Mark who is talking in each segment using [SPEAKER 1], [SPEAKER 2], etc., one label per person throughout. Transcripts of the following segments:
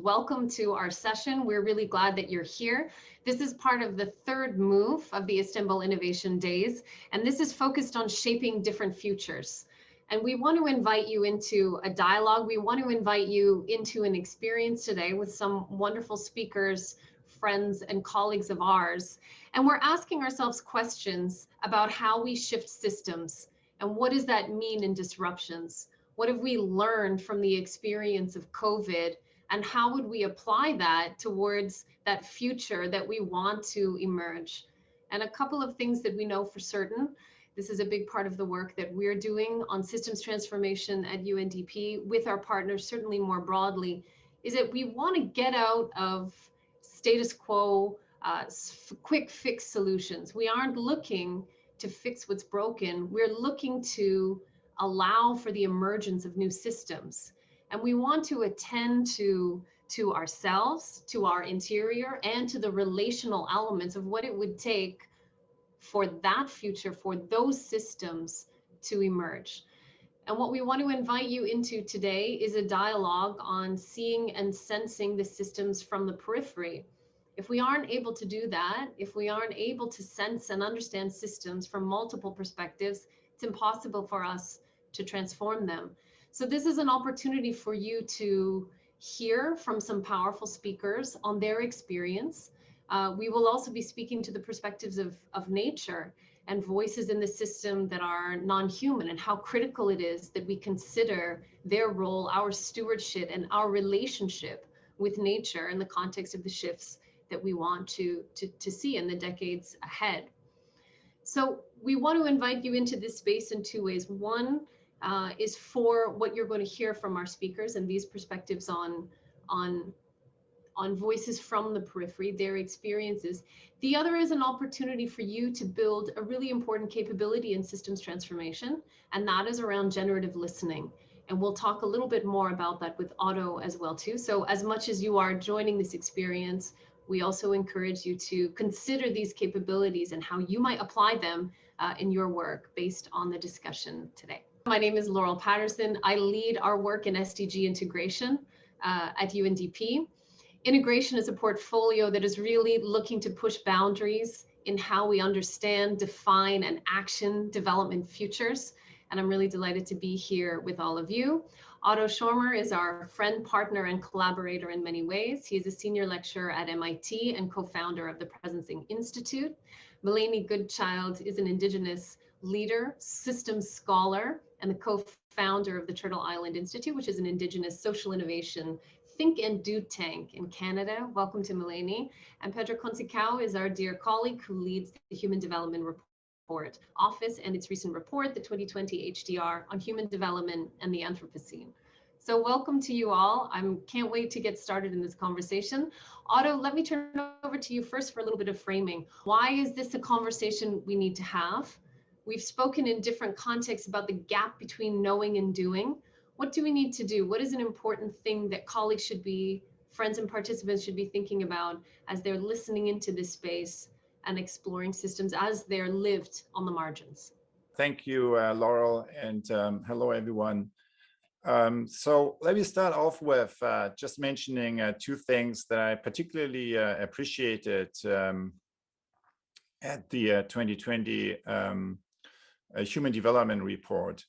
[SPEAKER 1] welcome to our session. We're really glad that you're here. This is part of the third move of the Istanbul Innovation Days, and this is focused on shaping different futures. And we want to invite you into a dialogue. We want to invite you into an experience today with some wonderful speakers, friends, and colleagues of ours. And we're asking ourselves questions about how we shift systems and what does that mean in disruptions? What have we learned from the experience of COVID, and how would we apply that towards that future that we want to emerge? And a couple of things that we know for certain, this is a big part of the work that we're doing on systems transformation at UNDP with our partners, certainly more broadly, is that we want to get out of status quo, quick fix solutions. We aren't looking to fix what's broken. We're looking to allow for the emergence of new systems. And we want to attend to ourselves, to our interior, and to the relational elements of what it would take for that future, for those systems to emerge. And what we want to invite you into today is a dialogue on seeing and sensing the systems from the periphery. If we aren't able to do that, if we aren't able to sense and understand systems from multiple perspectives, it's impossible for us to transform them. So this is an opportunity for you to hear from some powerful speakers on their experience. We will also be speaking to the perspectives of nature and voices in the system that are non-human, and how critical it is that we consider their role, our stewardship, and our relationship with nature in the context of the shifts that we want to see in the decades ahead. So we want to invite you into this space in two ways. One is for what you're going to hear from our speakers and these perspectives on voices from the periphery, their experiences. The other is an opportunity for you to build a really important capability in systems transformation, and that is around generative listening. And we'll talk a little bit more about that with Otto as well too. So as much as you are joining this experience, we also encourage you to consider these capabilities and how you might apply them in your work based on the discussion today. My name is Laurel Patterson. I lead our work in SDG integration at UNDP. Integration is a portfolio that is really looking to push boundaries in how we understand, define, and action development futures. And I'm really delighted to be here with all of you. Otto Schormer is our friend, partner, and collaborator in many ways. He is a senior lecturer at MIT and co-founder of the Presencing Institute. Melanie Goodchild is an Indigenous leader, systems scholar, and the co-founder of the Turtle Island Institute, which is an Indigenous social innovation think and do tank in Canada. Welcome to Melanie. And Pedro Concicao is our dear colleague who leads the Human Development Report Office and its recent report, the 2020 HDR on Human Development and the Anthropocene. So welcome to you all. I can't wait to get started in this conversation. Otto, let me turn it over to you first for a little bit of framing. Why is this a conversation we need to have? We've spoken in different contexts about the gap between knowing and doing. What do we need to do? What is an important thing that colleagues should be, friends and participants should be thinking about as they're listening into this space and exploring systems as they're lived on the margins?
[SPEAKER 2] Thank you, Laurel, and hello, everyone. So let me start off with just mentioning two things that I particularly appreciated at the 2020 Human Development Report,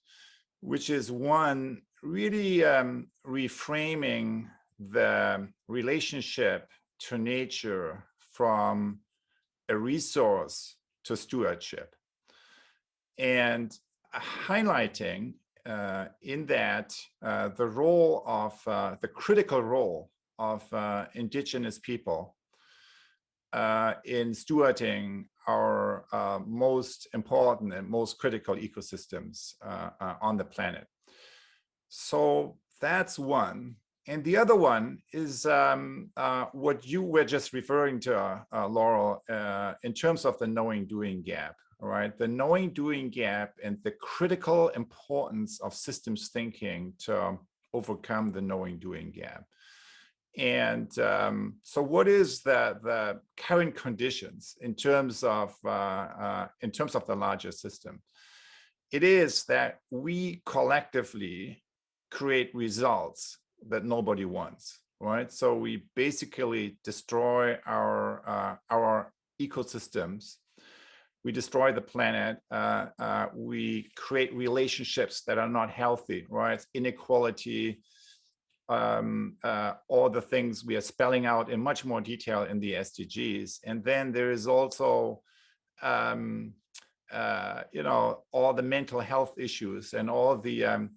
[SPEAKER 2] which is one, really reframing the relationship to nature from a resource to stewardship, and highlighting in that the role of the critical role of Indigenous people in stewarding our most important and most critical ecosystems on the planet. So that's one. And the other one is what you were just referring to, Laurel, in terms of the knowing-doing gap, right? The knowing-doing gap and the critical importance of systems thinking to overcome the knowing-doing gap. And so what is the current conditions in terms of the larger system? It is that we collectively create results that nobody wants. right? So we basically destroy our ecosystems. We destroy the planet. We create relationships that are not healthy, right? Inequality, all the things we are spelling out in much more detail in the SDGs. And then there is also, all the mental health issues and all the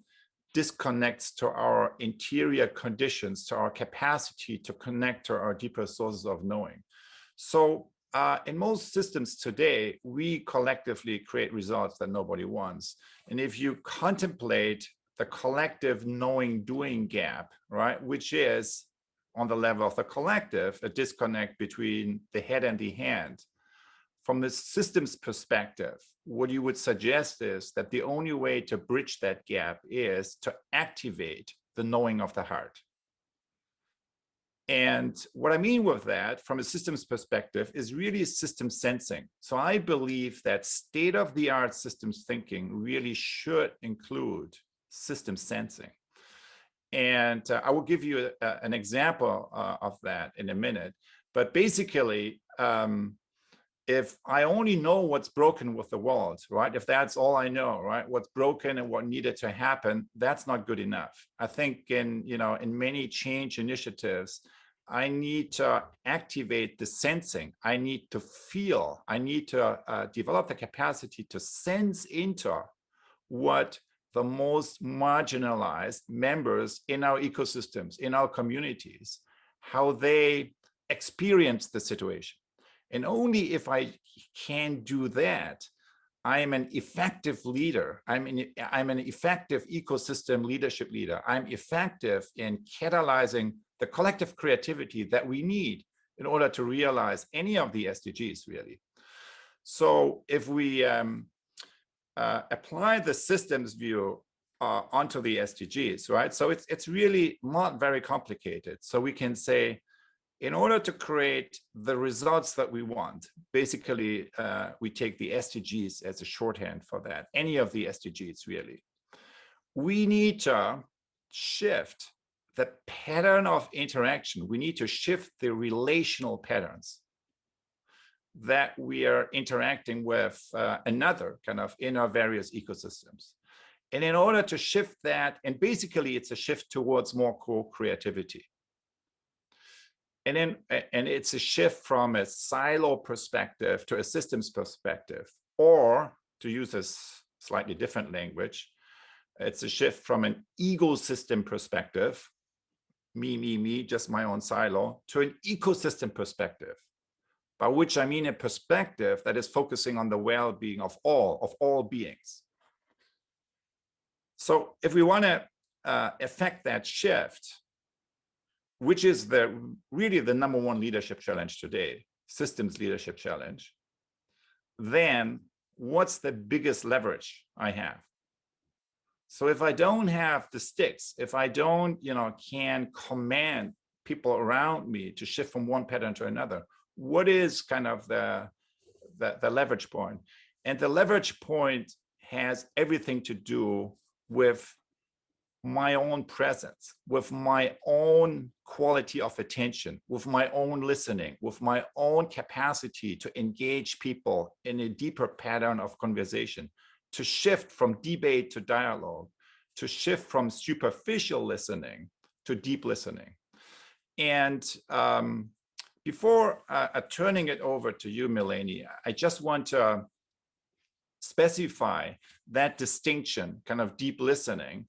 [SPEAKER 2] disconnects to our interior conditions, to our capacity to connect to our deeper sources of knowing. So in most systems today, we collectively create results that nobody wants. And if you contemplate the collective knowing-doing gap, right, which is on the level of the collective, a disconnect between the head and the hand. From the system's perspective, what you would suggest is that the only way to bridge that gap is to activate the knowing of the heart. And what I mean with that, from a systems perspective, is really system sensing. So I believe that state-of-the-art systems thinking really should include system sensing. And I will give you an example of that in a minute. But basically, if I only know what's broken with the world, right? If that's all I know, right? What's broken and what needed to happen, that's not good enough. I think in many change initiatives, I need to activate the sensing. I need to feel. I need to develop the capacity to sense into what the most marginalized members in our ecosystems, in our communities, how they experience the situation. And only if I can do that, I am an effective leader. I'm an effective ecosystem leadership leader. I'm effective in catalyzing the collective creativity that we need in order to realize any of the SDGs, really. So if we apply the systems view onto the SDGs, right? So it's really not very complicated. So we can say, in order to create the results that we want, basically, we take the SDGs as a shorthand for that, any of the SDGs, really. We need to shift the pattern of interaction. We need to shift the relational patterns that we are interacting with another kind of in our various ecosystems. And in order to shift that, and basically it's a shift towards more co-creativity. And it's a shift from a silo perspective to a systems perspective, or to use a slightly different language, it's a shift from an ecosystem perspective, me, just my own silo, to an ecosystem perspective, by which I mean a perspective that is focusing on the well-being of all beings. So if we want to affect that shift, which is really the number one leadership challenge today, systems leadership challenge, then what's the biggest leverage I have? So if I don't have the sticks, if I don't, can command people around me to shift from one pattern to another, what is kind of the leverage point? And the leverage point has everything to do with my own presence, with my own quality of attention, with my own listening, with my own capacity to engage people in a deeper pattern of conversation, to shift from debate to dialogue, to shift from superficial listening to deep listening. And before turning it over to you, Melanie, I just want to specify that distinction, kind of deep listening,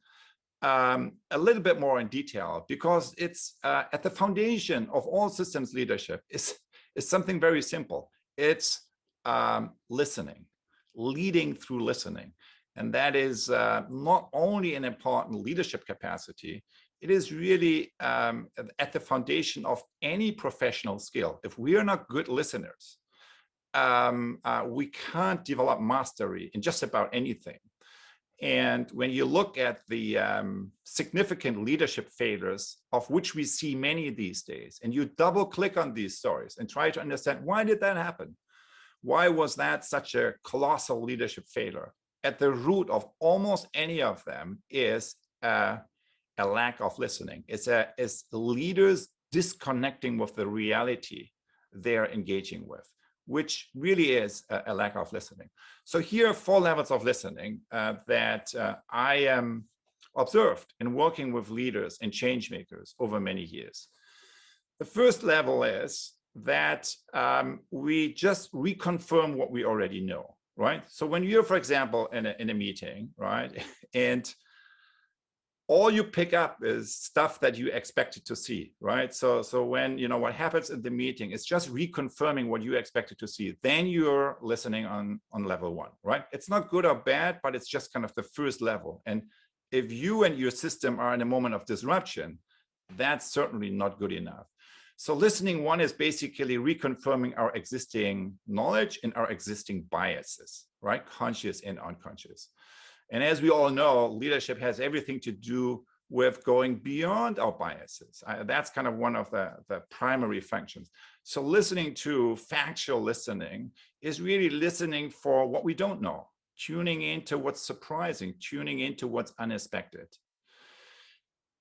[SPEAKER 2] a little bit more in detail, because it's at the foundation of all systems leadership is something very simple. It's listening, leading through listening. And that is not only an important leadership capacity, it is really at the foundation of any professional skill. If we are not good listeners, we can't develop mastery in just about anything. And when you look at the significant leadership failures, of which we see many these days, and you double click on these stories and try to understand, why did that happen? Why was that such a colossal leadership failure? At the root of almost any of them is a a lack of listening. It's leaders disconnecting with the reality they're engaging with, which really is a lack of listening. So here are 4 levels of listening that I am observed in working with leaders and change makers over many years. The first level is that we just reconfirm what we already know, right? So when you're, for example, in a meeting, right, and all you pick up is stuff that you expected to see, right? So when, what happens in the meeting is just reconfirming what you expected to see, then you're listening on level 1, right? It's not good or bad, but it's just kind of the first level. And if you and your system are in a moment of disruption, that's certainly not good enough. So listening 1 is basically reconfirming our existing knowledge and our existing biases, right? Conscious and unconscious. And as we all know, leadership has everything to do with going beyond our biases. That's kind of one of the primary functions. So listening to factual listening is really listening for what we don't know, tuning into what's surprising, tuning into what's unexpected.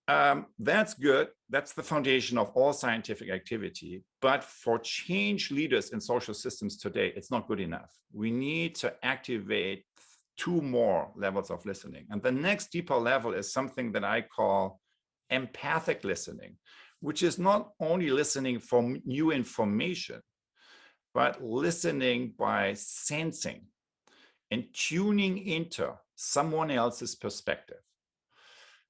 [SPEAKER 2] That's good. That's the foundation of all scientific activity. But for change leaders in social systems today, it's not good enough. We need to activate 2 more levels of listening. And the next deeper level is something that I call empathic listening, which is not only listening for new information, but listening by sensing and tuning into someone else's perspective.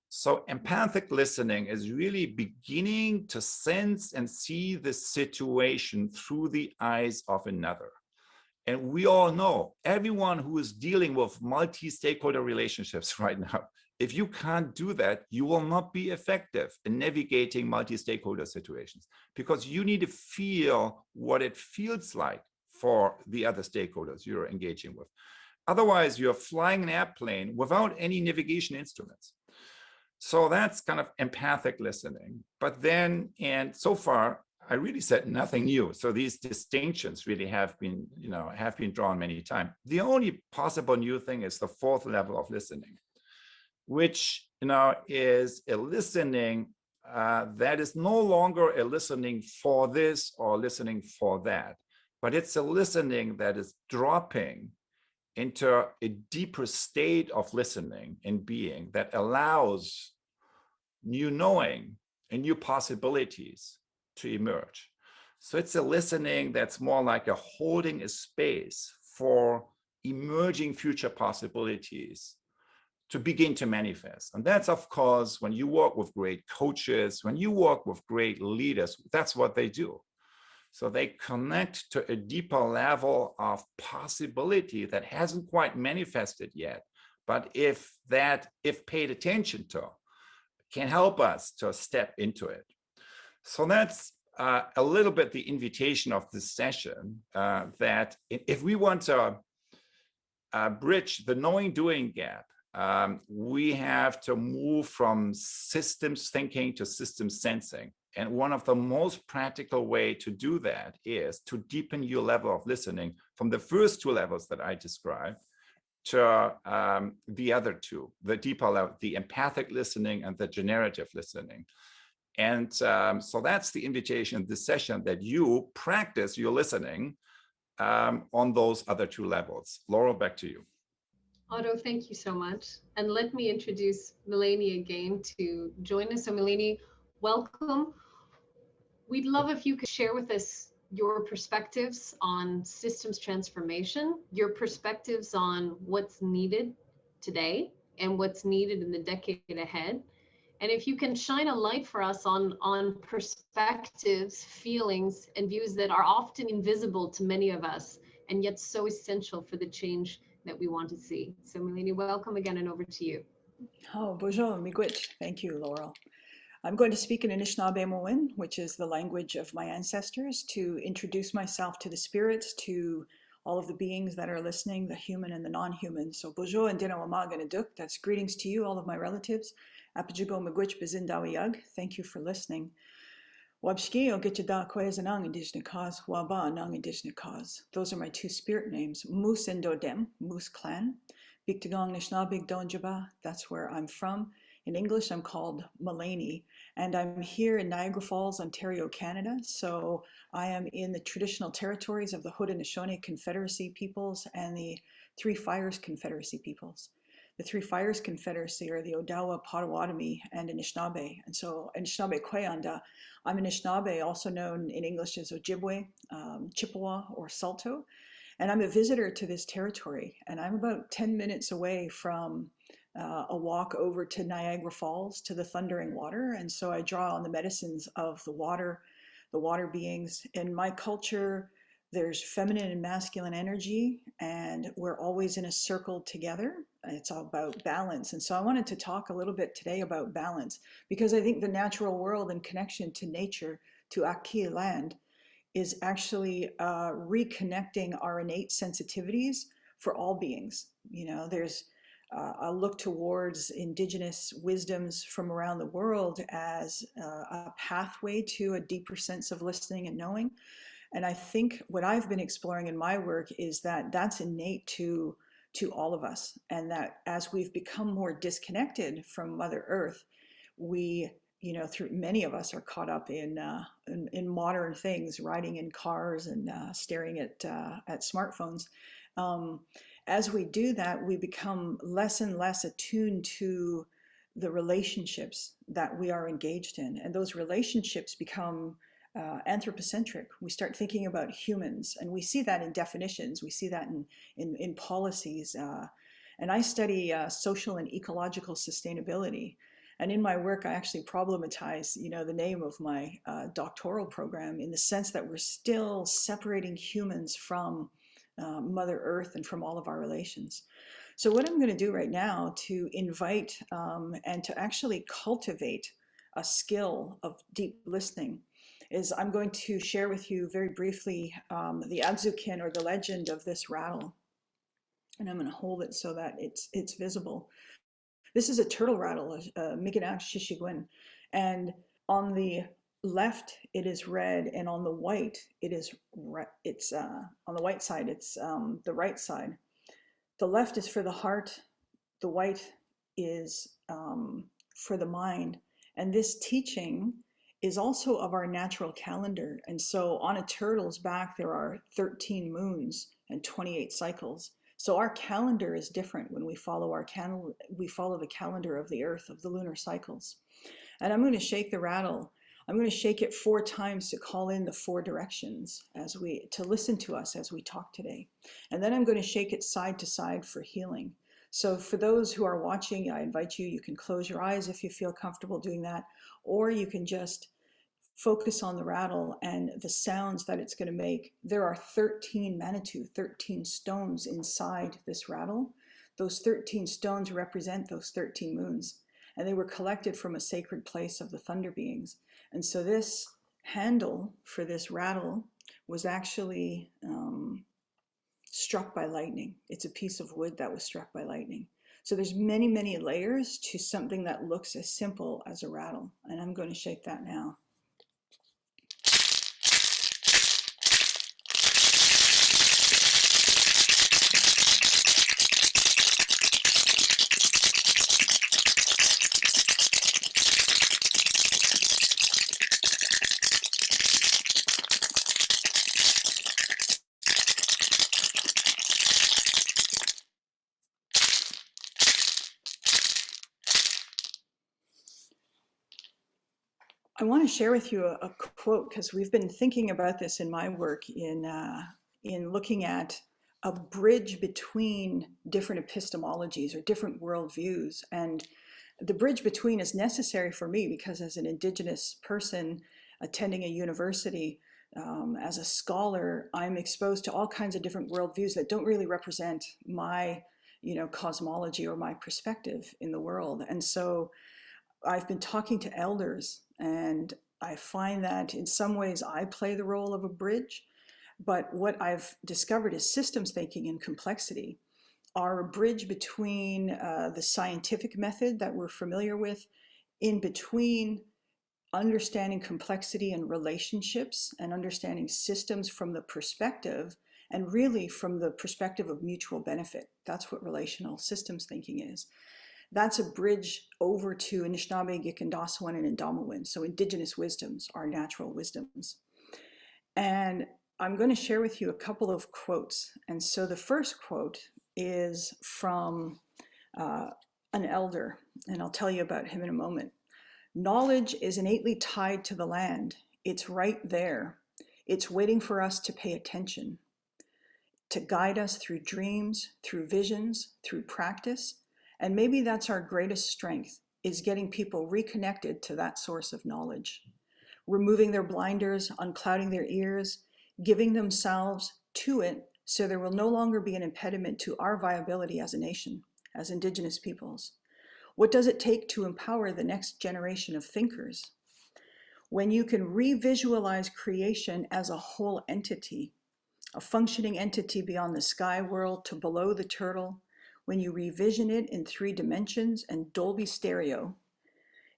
[SPEAKER 2] So empathic listening is really beginning to sense and see the situation through the eyes of another. And we all know, everyone who is dealing with multi-stakeholder relationships right now, if you can't do that, you will not be effective in navigating multi-stakeholder situations, because you need to feel what it feels like for the other stakeholders you're engaging with. Otherwise, you're flying an airplane without any navigation instruments. So that's kind of empathic listening. But then, and so far, I really said nothing new. So these distinctions really have been drawn many times. The only possible new thing is the 4th level of listening, which is a listening that is no longer a listening for this or listening for that, but it's a listening that is dropping into a deeper state of listening and being that allows new knowing and new possibilities to emerge. So it's a listening that's more like a holding a space for emerging future possibilities to begin to manifest. And that's, of course, when you work with great coaches, when you work with great leaders, that's what they do. So they connect to a deeper level of possibility that hasn't quite manifested yet, but if paid attention to, can help us to step into it. So that's a little bit the invitation of this session, that if we want to bridge the knowing-doing gap, we have to move from systems thinking to systems sensing. And one of the most practical way to do that is to deepen your level of listening from the first 2 levels that I described to the other 2, the deeper level, the empathic listening and the generative listening. And so that's the invitation in this session, that you practice your listening on those other 2 levels. Laurel, back to you.
[SPEAKER 1] Otto, thank you so much. And let me introduce Melanie again to join us. So Melanie, welcome. We'd love if you could share with us your perspectives on systems transformation, your perspectives on what's needed today and what's needed in the decade ahead. And if you can shine a light for us on perspectives, feelings, and views that are often invisible to many of us, and yet so essential for the change that we want to see. So Melanie, welcome again, and over to you.
[SPEAKER 3] Oh, bonjour, miigwech. Thank you, Laurel. I'm going to speak in Anishinaabe-Moin, which is the language of my ancestors, to introduce myself to the spirits, to all of the beings that are listening, the human and the non-human. So bonjour and dina wamaganaduk. That's greetings to you, all of my relatives. Apajigo miigwech bezindawiyag. Thank you for listening. Wabshki o getchada kwezanang indigenous cause, waba nang indigenous cause. Those are my 2 spirit names, Moose and Dodem, Moose clan. Bigtagong Nishnabig Donjaba, that's where I'm from. In English, I'm called Mulaney, and I'm here in Niagara Falls, Ontario, Canada. So I am in the traditional territories of the Haudenosaunee Confederacy peoples and the Three Fires Confederacy peoples. The Three Fires Confederacy are the Odawa, Potawatomi, and Anishinaabe. And so Anishinaabe Kweyanda, I'm Anishinaabe, also known in English as Ojibwe, Chippewa, or Salto. And I'm a visitor to this territory. And I'm about 10 minutes away from a walk over to Niagara Falls to the Thundering Water. And so I draw on the medicines of the water beings. In my culture, there's feminine and masculine energy, and we're always in a circle together. It's all about balance. And so I wanted to talk a little bit today about balance, because I think the natural world and connection to nature, to Aki land, is actually reconnecting our innate sensitivities for all beings. You know, there's a look towards indigenous wisdoms from around the world as a pathway to a deeper sense of listening and knowing. And I think what I've been exploring in my work is that that's innate to all of us, and that as we've become more disconnected from Mother Earth, we, you know, through many of us are caught up in modern things, riding in cars and staring at smartphones. As we do that, we become less and less attuned to the relationships that we are engaged in, and those relationships become anthropocentric. We start thinking about humans, and we see that in definitions. We see that in policies. And I study social and ecological sustainability. And in my work, I actually problematize, you know, the name of my doctoral program, in the sense that we're still separating humans from Mother Earth and from all of our relations. So what I'm going to do right now to invite and to actually cultivate a skill of deep listening is I'm going to share with you very briefly the Adzukin, or the legend of this rattle. And I'm going to hold it so that it's visible. This is a turtle rattle, a Miginak Shishigwin. And on the left, it is red, and on the white, it's on the white side, it's the right side. The left is for the heart, the white is for the mind. And this teaching is also of our natural calendar. And so on a turtle's back, there are 13 moons and 28 cycles. So our calendar is different when we follow we follow the calendar of the earth, of the lunar cycles. And I'm going to shake the rattle. I'm going to shake it 4 times to call in the 4 directions to listen to us as we talk today. And then I'm going to shake it side to side for healing. So for those who are watching, I invite you, you can close your eyes if you feel comfortable doing that, or you can just focus on the rattle and the sounds that it's going to make. There are 13 Manitou, 13 stones inside this rattle. Those 13 stones represent those 13 moons, and they were collected from a sacred place of the thunder beings. And so this handle for this rattle was actually struck by lightning. It's a piece of wood that was struck by lightning. So there's many, many layers to something that looks as simple as a rattle. And I'm going to shake that now. I want to share with you a quote, because we've been thinking about this in my work in looking at a bridge between different epistemologies or different worldviews. And the bridge between is necessary for me because as an Indigenous person attending a university, as a scholar, I'm exposed to all kinds of different worldviews that don't really represent my, you know, cosmology or my perspective in the world. And so I've been talking to elders, and I find that in some ways I play the role of a bridge, but what I've discovered is systems thinking and complexity are a bridge between the scientific method that we're familiar with, in between understanding complexity and relationships and understanding systems from the perspective, and really from the perspective of mutual benefit. That's what relational systems thinking is. That's a bridge over to Anishinaabe, Gikendasawin, and Indamawin. So indigenous wisdoms are natural wisdoms. And I'm going to share with you a couple of quotes. And so the first quote is from an elder, and I'll tell you about him in a moment. Knowledge is innately tied to the land. It's right there. It's waiting for us to pay attention, to guide us through dreams, through visions, through practice. And maybe that's our greatest strength, is getting people reconnected to that source of knowledge, removing their blinders, unclouding their ears, giving themselves to it so there will no longer be an impediment to our viability as a nation, as Indigenous peoples. What does it take to empower the next generation of thinkers? When you can revisualize creation as a whole entity, a functioning entity beyond the sky world to below the turtle, when you revision it in 3 dimensions and Dolby stereo,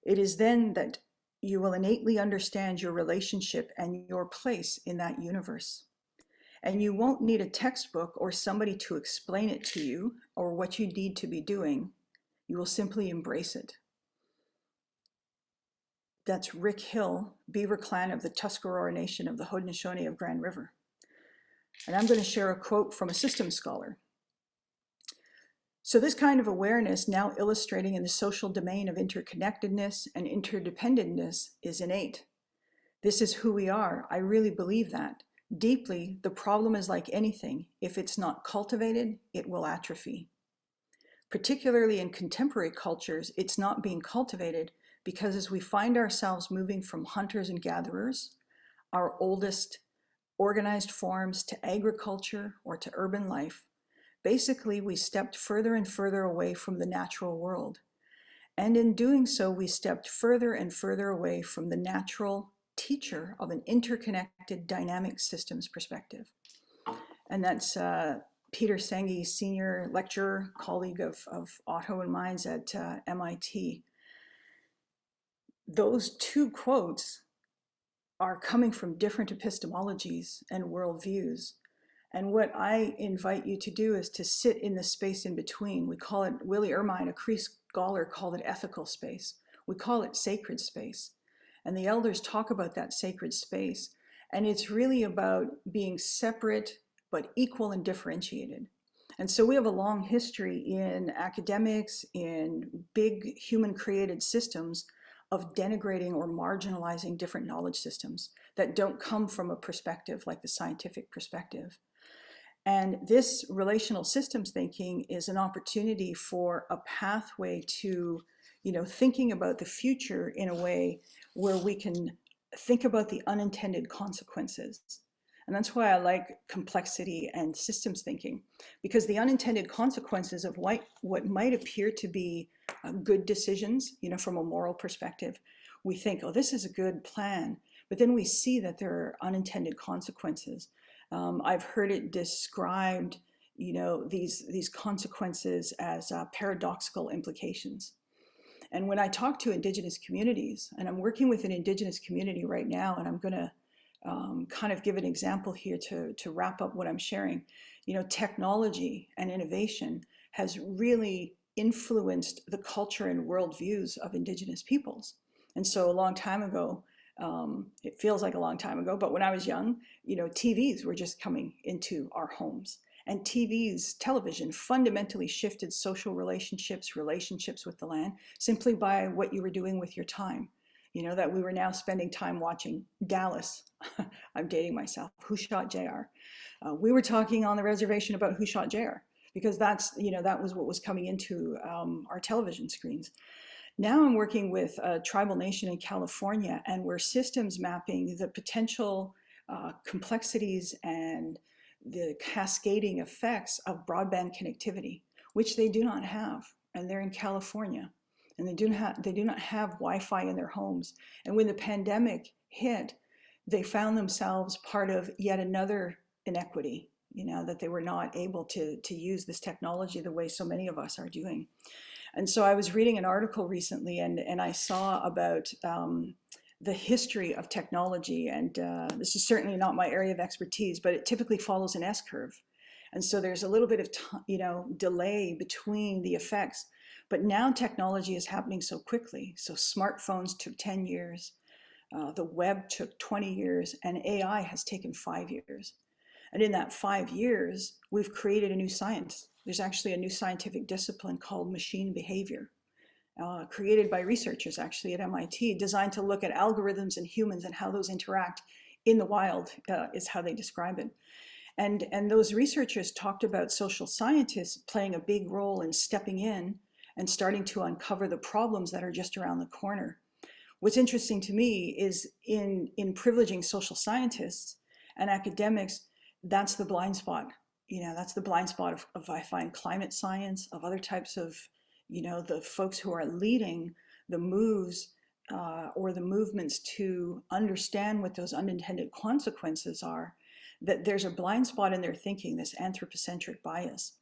[SPEAKER 3] it is then that you will innately understand your relationship and your place in that universe. And you won't need a textbook or somebody to explain it to you or what you need to be doing. You will simply embrace it. That's Rick Hill, Beaver Clan of the Tuscarora Nation of the Haudenosaunee of Grand River. And I'm going to share a quote from a systems scholar. So this kind of awareness, now illustrating in the social domain of interconnectedness and interdependentness, is innate. This is who we are. I really believe that. Deeply, the problem is like anything. If it's not cultivated, it will atrophy. Particularly in contemporary cultures, it's not being cultivated because as we find ourselves moving from hunters and gatherers, our oldest organized forms, to agriculture or to urban life, basically we stepped further and further away from the natural world. And in doing so, we stepped further and further away from the natural teacher of an interconnected dynamic systems perspective. And that's Peter Senge, senior lecturer, colleague of Otto and mine at MIT. Those 2 quotes are coming from different epistemologies and worldviews. And what I invite you to do is to sit in the space in between. We call it, Willie Ermine, a Cree scholar, called it ethical space. We call it sacred space. And the elders talk about that sacred space. And it's really about being separate, but equal and differentiated. And so we have a long history in academics, in big human created systems, of denigrating or marginalizing different knowledge systems that don't come from a perspective like the scientific perspective. And this relational systems thinking is an opportunity for a pathway to, thinking about the future in a way where we can think about the unintended consequences. And that's why I like complexity and systems thinking, because the unintended consequences of what might appear to be good decisions, from a moral perspective, we think, oh, this is a good plan. But then we see that there are unintended consequences. I've heard it described, these consequences as paradoxical implications. And when I talk to Indigenous communities, and I'm working with an Indigenous community right now, and I'm going to kind of give an example here to wrap up what I'm sharing. Technology and innovation has really influenced the culture and worldviews of Indigenous peoples. And so a long time ago, it feels like a long time ago, but when I was young, TVs were just coming into our homes. And television fundamentally shifted social relationships with the land, simply by what you were doing with your time. That we were now spending time watching Dallas. I'm dating myself. Who Shot JR? We were talking on the reservation about Who Shot JR, because that was what was coming into our television screens. Now I'm working with a tribal nation in California, and we're systems mapping the potential complexities and the cascading effects of broadband connectivity, which they do not have, and they're in California. And they do not have Wi-Fi in their homes. And when the pandemic hit, they found themselves part of yet another inequity, that they were not able to use this technology the way so many of us are doing. And so I was reading an article recently, and I saw about the history of technology. And this is certainly not my area of expertise, but it typically follows an S-curve. And so there's a little bit of delay between the effects. But now technology is happening so quickly. So smartphones took 10 years, the web took 20 years, and AI has taken 5 years. And in that 5 years, we've created a new science. There's actually a new scientific discipline called machine behavior, created by researchers actually at MIT, designed to look at algorithms and humans and how those interact in the wild, is how they describe it. And those researchers talked about social scientists playing a big role in stepping in and starting to uncover the problems that are just around the corner. What's interesting to me is in privileging social scientists and academics, that's the blind spot. That's the blind spot of I find climate science, of other types of, the folks who are leading the moves or the movements to understand what those unintended consequences are, that there's a blind spot in their thinking, this anthropocentric bias.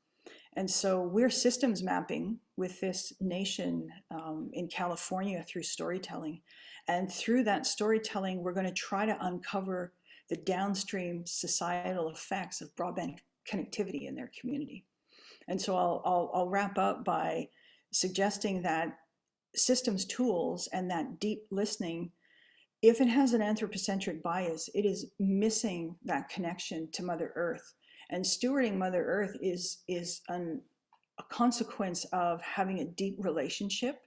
[SPEAKER 3] And so we're systems mapping with this nation in California through storytelling. And through that storytelling, we're going to try to uncover the downstream societal effects of broadband connectivity in their community. And so I'll wrap up by suggesting that systems tools and that deep listening, if it has an anthropocentric bias, it is missing that connection to Mother Earth. And stewarding Mother Earth is a consequence of having a deep relationship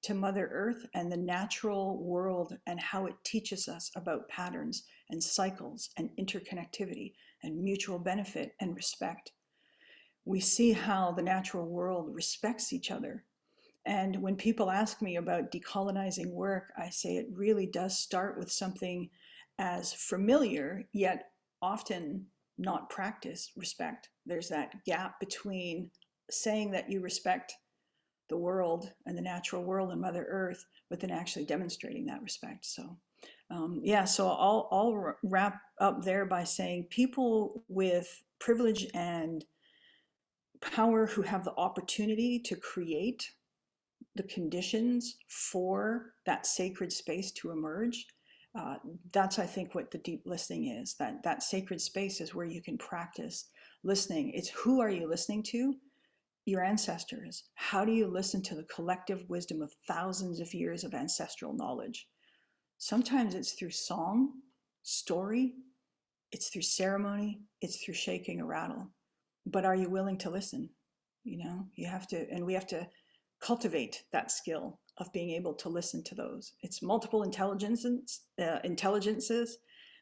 [SPEAKER 3] to Mother Earth and the natural world and how it teaches us about patterns and cycles and interconnectivity and mutual benefit and respect. We see how the natural world respects each other. And when people ask me about decolonizing work, I say it really does start with something as familiar, yet often not practiced, respect. There's that gap between saying that you respect the world and the natural world and Mother Earth, but then actually demonstrating that respect. So so I'll wrap up there by saying people with privilege and power who have the opportunity to create the conditions for that sacred space to emerge, that's, I think, what the deep listening is. That sacred space is where you can practice listening. It's who are you listening to? Your ancestors. How do you listen to the collective wisdom of thousands of years of ancestral knowledge? Sometimes it's through song, story, it's through ceremony, it's through shaking a rattle. But are you willing to listen? You have to, and we have to cultivate that skill of being able to listen to those. It's multiple intelligences,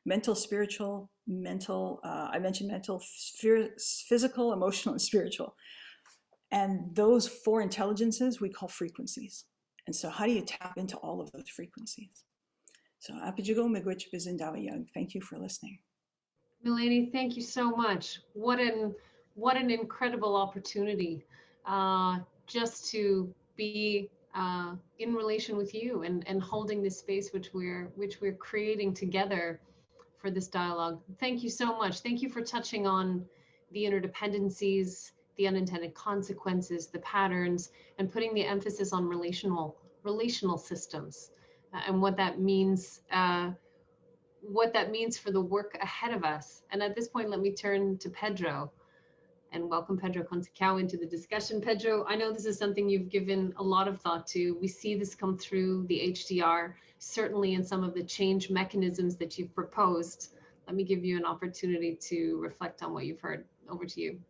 [SPEAKER 3] mental, spiritual, I mentioned mental, physical, emotional, and spiritual. And those 4 intelligences we call frequencies. And so how do you tap into all of those frequencies? So Apijigo Miigwech Bizindavayag, thank you for listening.
[SPEAKER 1] Milady, thank you so much. What an incredible opportunity just to be in relation with you and holding this space which we're creating together for this dialogue. Thank you so much. Thank you for touching on the interdependencies, the unintended consequences, the patterns, and putting the emphasis on relational systems and what that means for the work ahead of us. And at this point, let me turn to Pedro and welcome Pedro Concicao into the discussion. Pedro, I know this is something you've given a lot of thought to. We see this come through the HDR, certainly in some of the change mechanisms that you've proposed. Let me give you an opportunity to reflect on what you've heard. Over to you.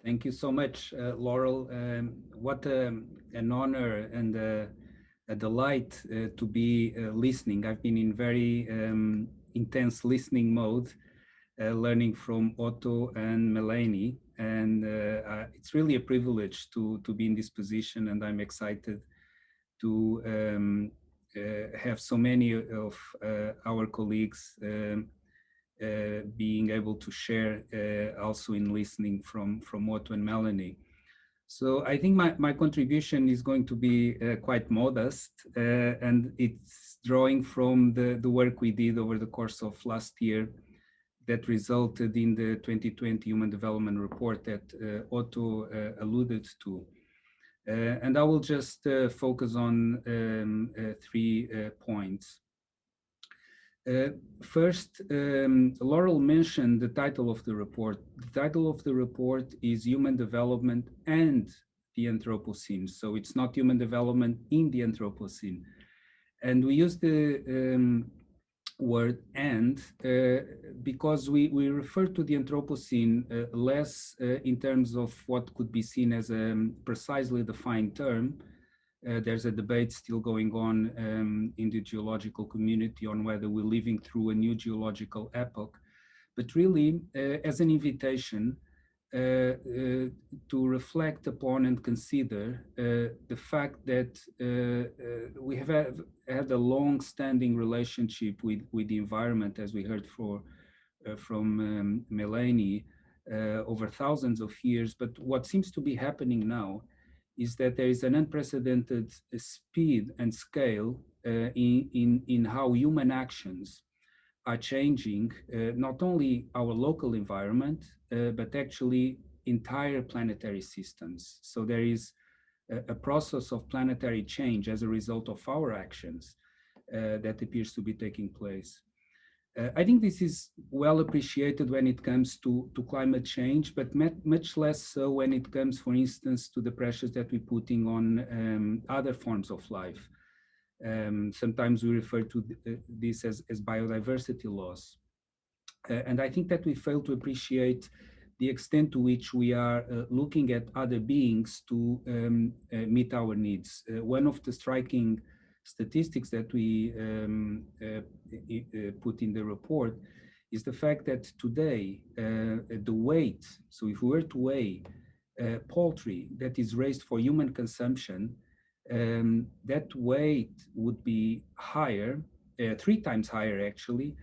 [SPEAKER 4] Thank you so much, Laurel. What an honor and a delight to be listening. I've been in very intense listening mode, learning from Otto and Melanie, and it's really a privilege to be in this position, and I'm excited to have so many of our colleagues being able to share also in listening from Otto and Melanie. So I think my contribution is going to be quite modest, and it's drawing from the work we did over the course of last year that resulted in the 2020 Human Development Report that Otto alluded to. And I will just focus on 3 points. First, Laurel mentioned the title of the report. The title of the report is Human Development and the Anthropocene. So it's not human development in the Anthropocene. And we use the word and because we refer to the Anthropocene less in terms of what could be seen as a precisely defined term. There's a debate still going on in the geological community on whether we're living through a new geological epoch, but really as an invitation to reflect upon and consider the fact that we have had a long-standing relationship with the environment, as we heard from Melanie, over thousands of years. But what seems to be happening now is that there is an unprecedented speed and scale in how human actions are changing not only our local environment, but actually entire planetary systems. So there is a process of planetary change as a result of our actions that appears to be taking place. I think this is well appreciated when it comes to climate change, but much less so when it comes, for instance, to the pressures that we're putting on other forms of life. Sometimes we refer to this as biodiversity loss. And I think that we fail to appreciate the extent to which we are looking at other beings to meet our needs. One of the striking statistics that we put in the report is the fact that today the weight, so if we were to weigh poultry that is raised for human consumption, that weight would be higher, 3 times higher actually,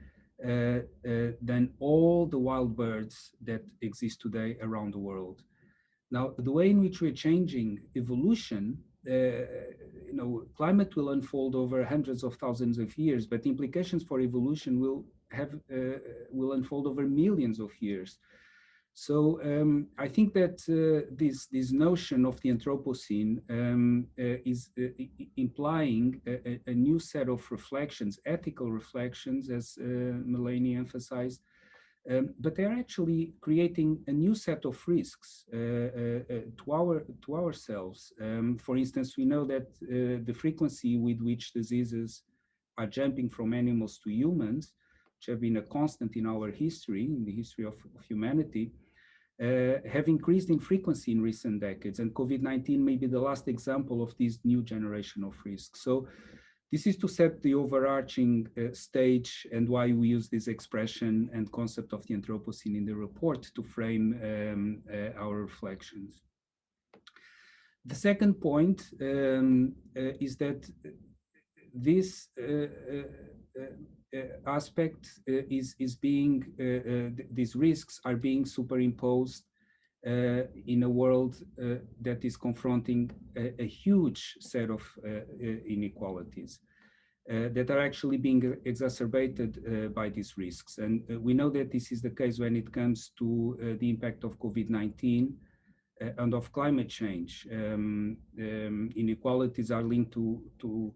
[SPEAKER 4] than all the wild birds that exist today around the world. Now, the way in which we're changing evolution, climate will unfold over hundreds of thousands of years, but implications for evolution will unfold over millions of years. So I think that this notion of the Anthropocene is implying a new set of reflections, ethical reflections, as Melanie emphasized, but they're actually creating a new set of risks to ourselves. For instance, we know that the frequency with which diseases are jumping from animals to humans, which have been a constant in our history, in the history of humanity, have increased in frequency in recent decades, and COVID-19 may be the last example of this new generation of risks. So this is to set the overarching stage and why we use this expression and concept of the Anthropocene in the report to frame our reflections. The second point is that this aspect is being, these risks are being superimposed in a world that is confronting a huge set of inequalities that are actually being exacerbated by these risks. And we know that this is the case when it comes to the impact of COVID-19 and of climate change. Inequalities are linked to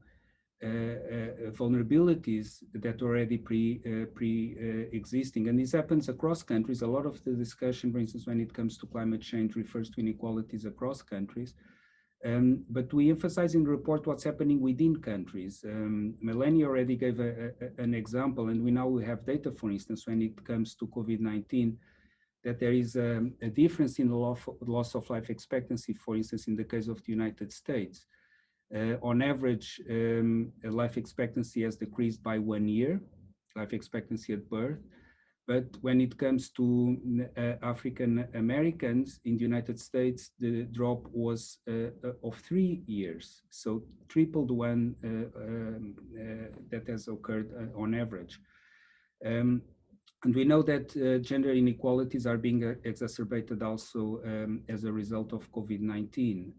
[SPEAKER 4] vulnerabilities that already pre-existing, and this happens across countries. A lot of the discussion, for instance, when it comes to climate change, refers to inequalities across countries. But we emphasize in the report what's happening within countries. Melanie already gave an example, and we now have data, for instance, when it comes to COVID-19, that there is a difference in the loss of life expectancy, for instance, in the case of the United States. On average, life expectancy has decreased by 1 year, life expectancy at birth. But when it comes to African Americans in the United States, the drop was of 3 years, so triple the one that has occurred on average. And we know that gender inequalities are being exacerbated also as a result of COVID-19.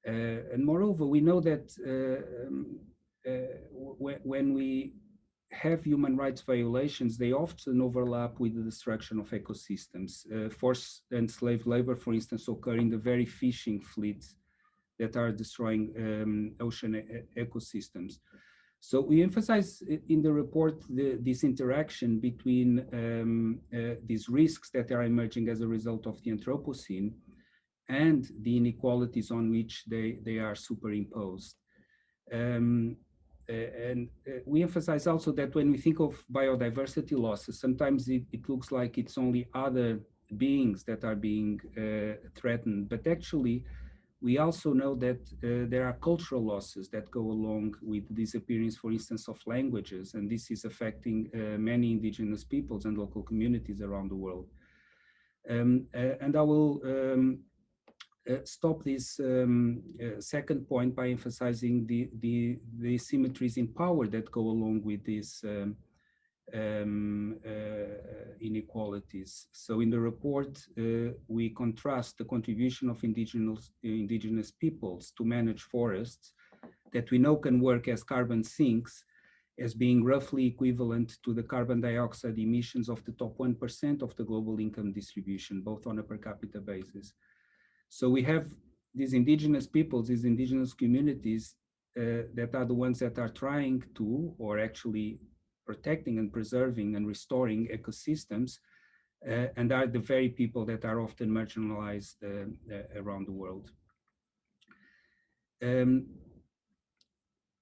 [SPEAKER 4] And moreover, we know that when we have human rights violations, they often overlap with the destruction of ecosystems. Forced and slave labor, for instance, occur in the very fishing fleets that are destroying ocean ecosystems. So we emphasize in the report this interaction between these risks that are emerging as a result of the Anthropocene and the inequalities on which they are superimposed. We emphasize also that when we think of biodiversity losses, sometimes it looks like it's only other beings that are being threatened, but actually we also know that there are cultural losses that go along with the disappearance, for instance, of languages, and this is affecting many indigenous peoples and local communities around the world. And I will stop this second point by emphasizing the asymmetries in power that go along with these inequalities. So in the report, we contrast the contribution of indigenous peoples to manage forests that we know can work as carbon sinks as being roughly equivalent to the carbon dioxide emissions of the top 1% of the global income distribution, both on a per capita basis. So we have these indigenous peoples, these indigenous communities that are the ones that are trying to, or actually protecting and preserving and restoring ecosystems, and are the very people that are often marginalized around the world.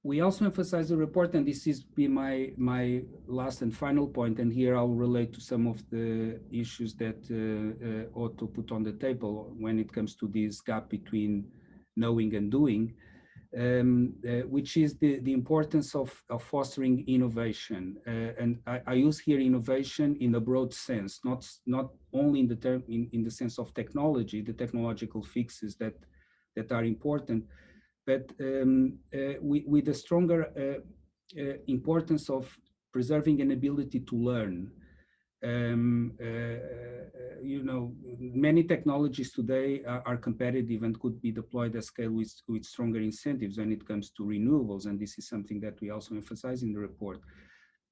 [SPEAKER 4] We also emphasize the report, and this is be my last and final point, and here I'll relate to some of the issues that Otto put on the table when it comes to this gap between knowing and doing, which is the importance of fostering innovation. And I use here innovation in a broad sense, not only in the term in the sense of technology, the technological fixes that are important, but with a stronger importance of preserving an ability to learn. You know, many technologies today are competitive and could be deployed at scale with stronger incentives when it comes to renewables, and this is something that we also emphasize in the report.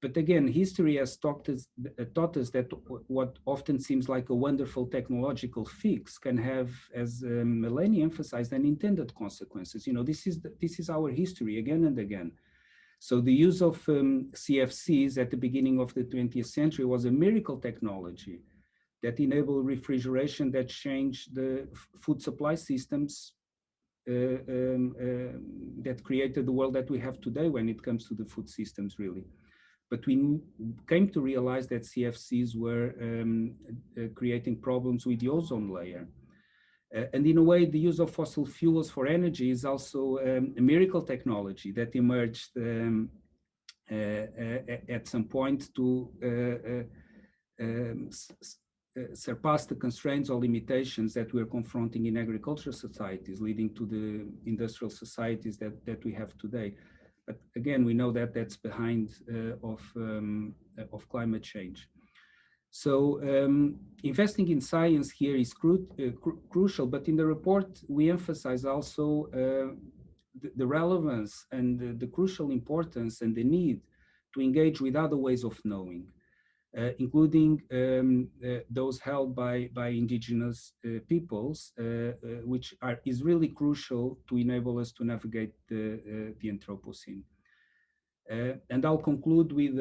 [SPEAKER 4] But again, history has taught us that what often seems like a wonderful technological fix can have, as Melanie emphasized, unintended consequences. You know, this is our history again and again. So the use of CFCs at the beginning of the 20th century was a miracle technology that enabled refrigeration that changed the food supply systems that created the world that we have today when it comes to the food systems, really. But we came to realize that CFCs were creating problems with the ozone layer. And in a way, the use of fossil fuels for energy is also a miracle technology that emerged at some point to surpass the constraints or limitations that we're confronting in agricultural societies, leading to the industrial societies that we have today. But again, we know that that's behind of climate change. So investing in science here is crucial, but in the report, we emphasize also the relevance and the crucial importance and the need to engage with other ways of knowing, including those held by indigenous peoples, which is really crucial to enable us to navigate the Anthropocene. And I'll conclude with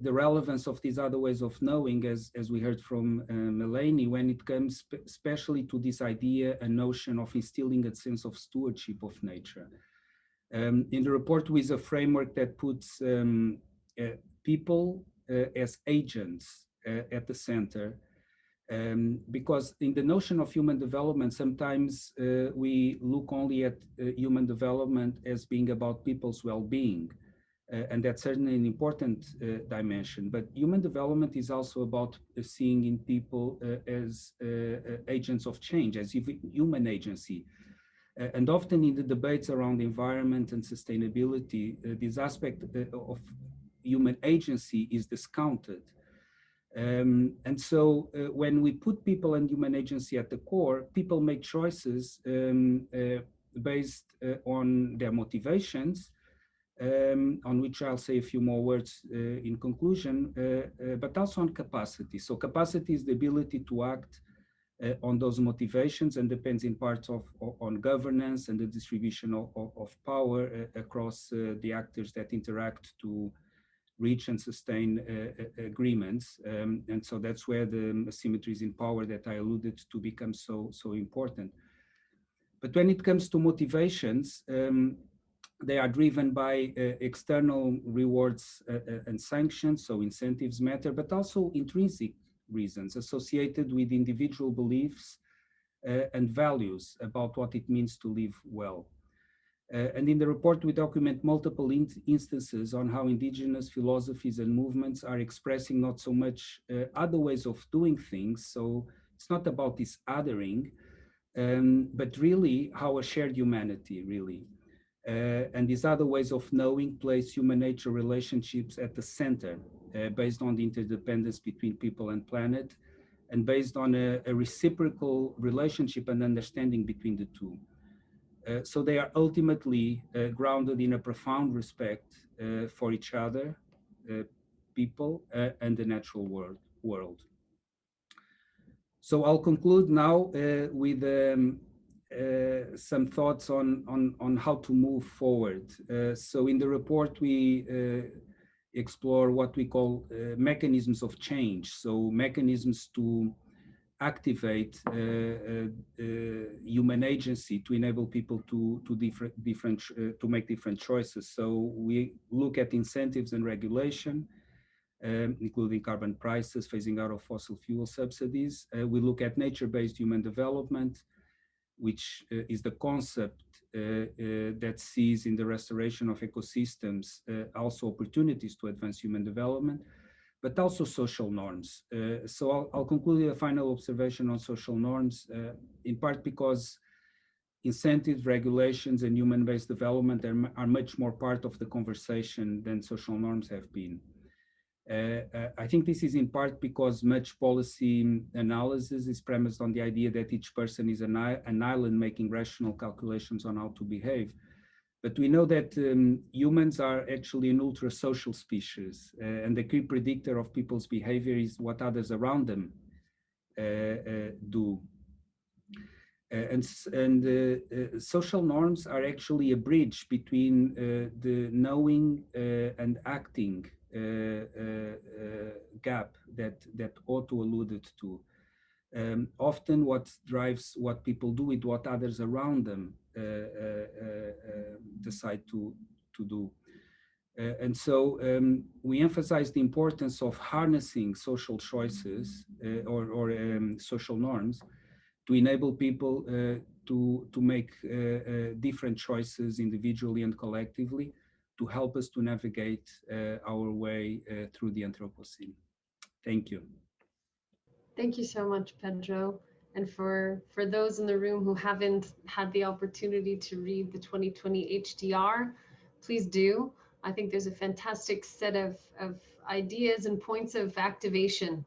[SPEAKER 4] the relevance of these other ways of knowing, as we heard from Melanie, when it comes especially to this idea and notion of instilling a sense of stewardship of nature. In the report, with a framework that puts people as agents at the center, because in the notion of human development, sometimes we look only at human development as being about people's well-being, and that's certainly an important dimension. But human development is also about seeing in people as agents of change, as human agency. And often in the debates around environment and sustainability, this aspect of human agency is discounted. And so when we put people and human agency at the core, people make choices based on their motivations, on which I'll say a few more words in conclusion, but also on capacity. So capacity is the ability to act on those motivations, and depends in part on governance and the distribution of power across the actors that interact to reach and sustain agreements. And so that's where the asymmetries in power that I alluded to become so important. But when it comes to motivations, they are driven by external rewards and sanctions, so incentives matter, but also intrinsic reasons associated with individual beliefs and values about what it means to live well. And in the report, we document multiple instances on how indigenous philosophies and movements are expressing not so much other ways of doing things. So it's not about this othering, but really how a shared humanity, really. And these other ways of knowing place human nature relationships at the center, based on the interdependence between people and planet, and based on a reciprocal relationship and understanding between the two. So they are ultimately grounded in a profound respect for each other, people, and the natural world. So I'll conclude now with some thoughts on how to move forward. So in the report, we explore what we call mechanisms of change. So mechanisms to activate human agency to enable people to make different choices. So we look at incentives and regulation, including carbon prices, phasing out of fossil fuel subsidies. We look at nature-based human development, which is the concept that sees in the restoration of ecosystems also opportunities to advance human development, but also social norms. So I'll conclude with a final observation on social norms, in part because incentives, regulations, and human-based development are much more part of the conversation than social norms have been. I think this is in part because much policy analysis is premised on the idea that each person is an island making rational calculations on how to behave. But we know that humans are actually an ultra-social species, and the key predictor of people's behavior is what others around them do. And social norms are actually a bridge between the knowing and acting gap that Otto alluded to. Often what drives what people do with what others around them decide to do. And so we emphasize the importance of harnessing social choices or social norms to enable people to make different choices individually and collectively to help us to navigate our way through the Anthropocene. Thank you.
[SPEAKER 1] Thank you so much, Pedro. And for those in the room who haven't had the opportunity to read the 2020 HDR, please do. I think there's a fantastic set of ideas and points of activation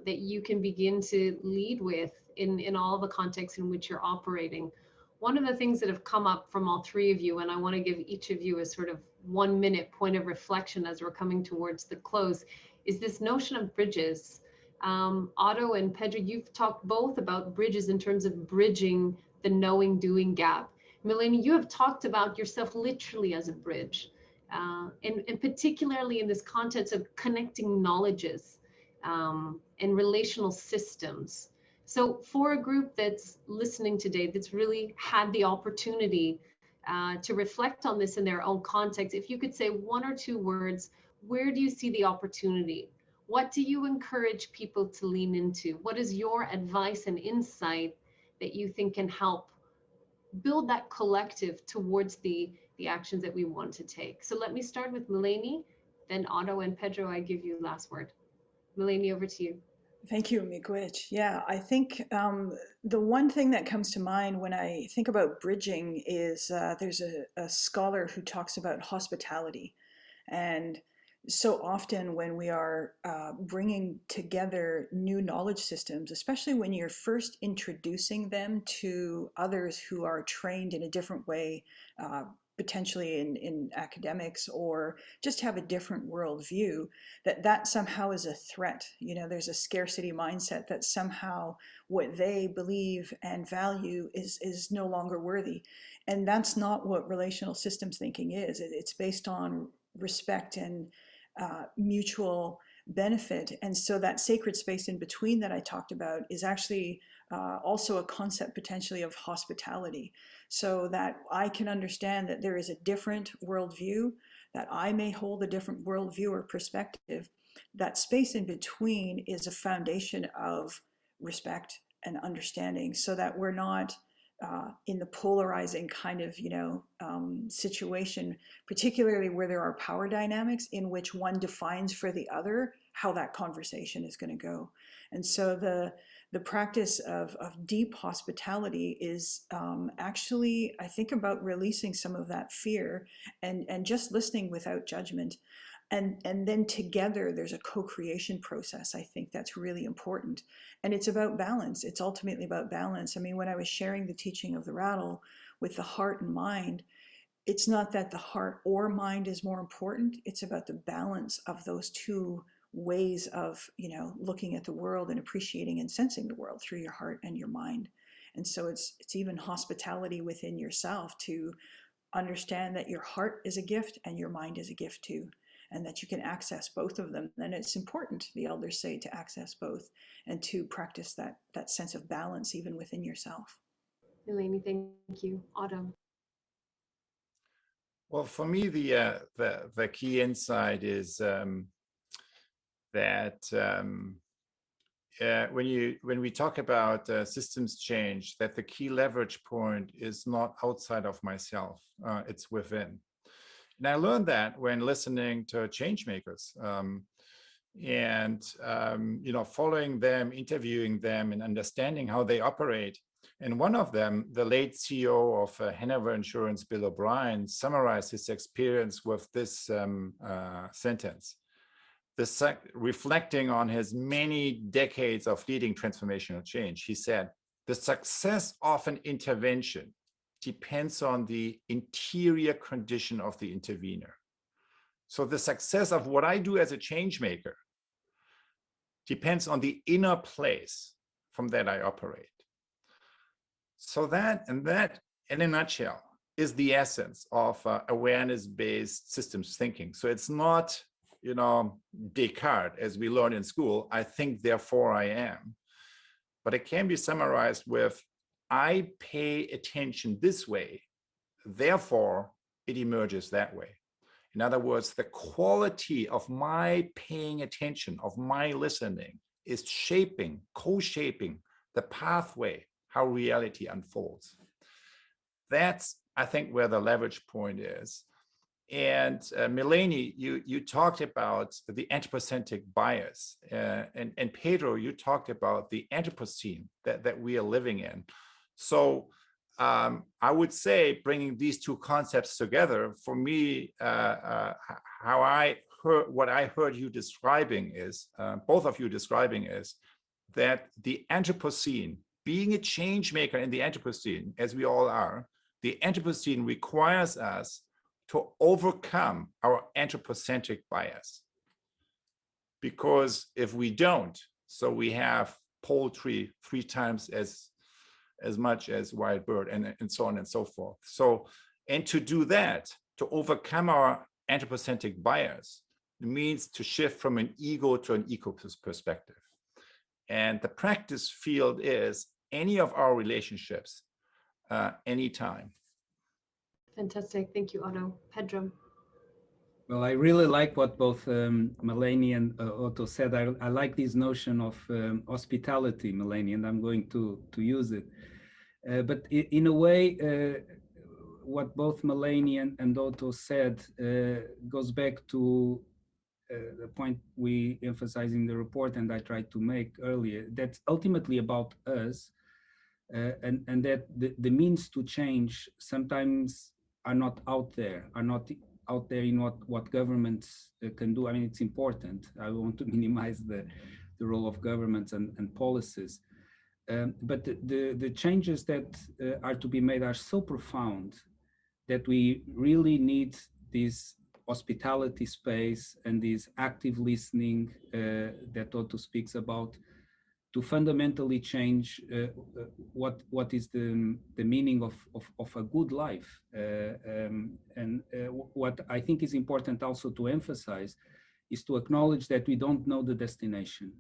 [SPEAKER 1] that you can begin to lead with in all the contexts in which you're operating. One of the things that have come up from all three of you, and I want to give each of you a sort of 1 minute point of reflection as we're coming towards the close, is this notion of bridges. Otto and Pedro, you've talked both about bridges in terms of bridging the knowing doing gap. Melanie, you have talked about yourself literally as a bridge, and particularly in this context of connecting knowledges and relational systems. So for a group that's listening today, that's really had the opportunity to reflect on this in their own context, if you could say 1 or 2 words, where do you see the opportunity? What do you encourage people to lean into? What is your advice and insight that you think can help build that collective towards the actions that we want to take? So let me start with Melanie, then Otto and Pedro, I give you last word. Melanie, over to you.
[SPEAKER 3] Thank you, Miigwech. Yeah, I think the one thing that comes to mind when I think about bridging is there's a scholar who talks about hospitality. And so often when we are bringing together new knowledge systems, especially when you're first introducing them to others who are trained in a different way, potentially in academics, or just have a different worldview, that somehow is a threat. There's a scarcity mindset that somehow what they believe and value is no longer worthy. And that's not what relational systems thinking is. It's based on respect and mutual benefit. And so that sacred space in between that I talked about is actually also a concept potentially of hospitality, so that I can understand that there is a different worldview, that I may hold a different worldview or perspective. That space in between is a foundation of respect and understanding, so that we're not in the polarizing kind of situation, particularly where there are power dynamics in which one defines for the other how that conversation is going to go. And so the practice of deep hospitality is actually, I think, about releasing some of that fear and just listening without judgment. And then together there's a co-creation process, I think, that's really important. And it's about balance. It's ultimately about balance. I mean, when I was sharing the teaching of the rattle with the heart and mind, it's not that the heart or mind is more important. It's about the balance of those two ways of looking at the world and appreciating and sensing the world through your heart and your mind. And so it's even hospitality within yourself to understand that your heart is a gift and your mind is a gift too, and that you can access both of them. And it's important, the elders say, to access both and to practice that sense of balance even within yourself.
[SPEAKER 1] Melanie, thank you. Autumn.
[SPEAKER 2] Well, for me, the key insight is that when we talk about systems change, that the key leverage point is not outside of myself, it's within. And I learned that when listening to change makers, and following them, interviewing them, and understanding how they operate. And one of them, the late CEO of Hanover Insurance, Bill O'Brien, summarized his experience with this sentence. Reflecting on his many decades of leading transformational change, he said, "The success of an intervention depends on the interior condition of the intervener." So the success of what I do as a change maker depends on the inner place from that I operate. So that in a nutshell is the essence of awareness-based systems thinking. So it's not, Descartes, as we learn in school, I think, therefore I am. But it can be summarized with, I pay attention this way, therefore it emerges that way. In other words, the quality of my paying attention, of my listening, is shaping, co-shaping the pathway, how reality unfolds. That's, I think, where the leverage point is. And Melanie, you talked about the anthropocentric bias, and Pedro, you talked about the Anthropocene that we are living in. So I would say, bringing these two concepts together, for me, how I heard, what I heard you describing is, both of you describing, is that the Anthropocene, being a change maker in the Anthropocene, as we all are, the Anthropocene requires us to overcome our anthropocentric bias. Because if we don't, so we have poultry 3 times as much as wild bird, and so on and so forth. So, and to do that, to overcome our anthropocentric bias, it means to shift from an ego to an eco perspective. And the practice field is any of our relationships, anytime.
[SPEAKER 1] Fantastic. Thank you, Otto. Pedro.
[SPEAKER 4] Well, I really like what both Melanie and Otto said. I like this notion of hospitality, Melanie, and I'm going to use it. But in a way, what both Melanie and Otto said goes back to the point we emphasize in the report, and I tried to make earlier, that's ultimately about us, and that the means to change sometimes are not out there in what governments can do. I mean, it's important. I want to minimize the role of governments and policies. But the changes that are to be made are so profound that we really need this hospitality space and this active listening that Otto speaks about to fundamentally change what is the meaning of a good life. What I think is important also to emphasize is to acknowledge that we don't know the destination.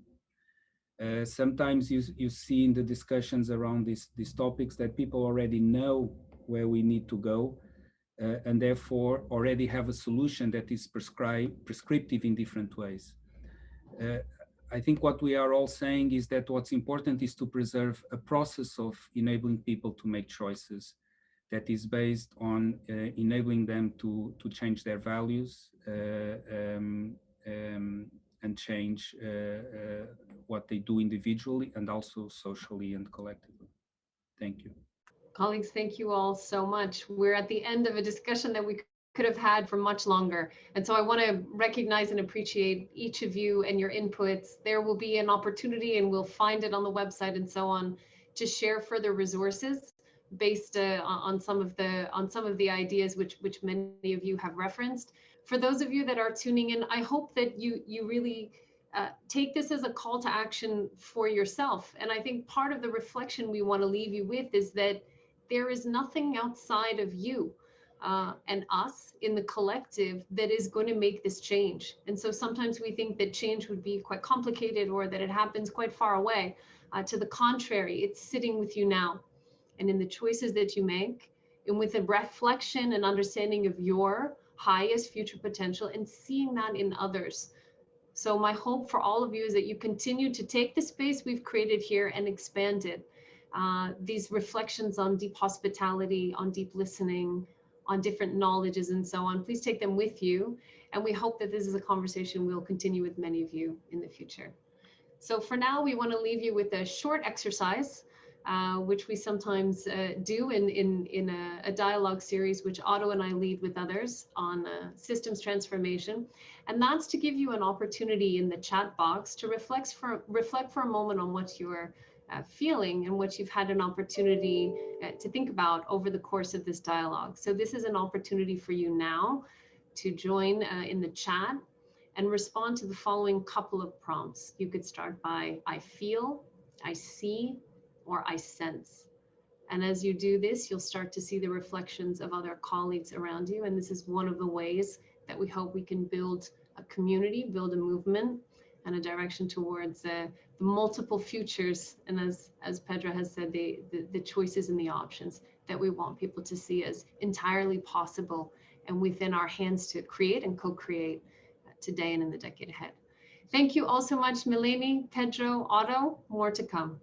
[SPEAKER 4] Sometimes you see in the discussions around these topics that people already know where we need to go, and therefore already have a solution that is prescriptive in different ways. I think what we are all saying is that what's important is to preserve a process of enabling people to make choices that is based on enabling them to change their values and change what they do individually and also socially and collectively. Thank you.
[SPEAKER 1] Colleagues, thank you all so much. We're at the end of a discussion that we could have had for much longer. And so I want to recognize and appreciate each of you and your inputs. There will be an opportunity, and we'll find it on the website and so on, to share further resources based on some of the ideas which many of you have referenced. For those of you that are tuning in, I hope that you really take this as a call to action for yourself. And I think part of the reflection we want to leave you with is that there is nothing outside of you and us in the collective that is going to make this change. And so sometimes we think that change would be quite complicated or that it happens quite far away. To the contrary, it's sitting with you now. And in the choices that you make, and with a reflection and understanding of your highest future potential and seeing that in others. So my hope for all of you is that you continue to take the space we've created here and expand it. These reflections on deep hospitality, on deep listening, on different knowledges and so on, please take them with you. And we hope that this is a conversation we'll continue with many of you in the future. So for now, we want to leave you with a short exercise, which we sometimes do in a dialogue series, which Otto and I lead with others on systems transformation. And that's to give you an opportunity in the chat box to reflect for a moment on what you're feeling and what you've had an opportunity to think about over the course of this dialogue. So this is an opportunity for you now to join in the chat and respond to the following couple of prompts. You could start by I feel, I see, or I sense. And as you do this, you'll start to see the reflections of other colleagues around you. And this is one of the ways that we hope we can build a community, build a movement, and a direction towards the multiple futures. And as Pedro has said, the choices and the options that we want people to see as entirely possible and within our hands to create and co-create today and in the decade ahead. Thank you all so much, Mileni, Pedro, Otto. More to come.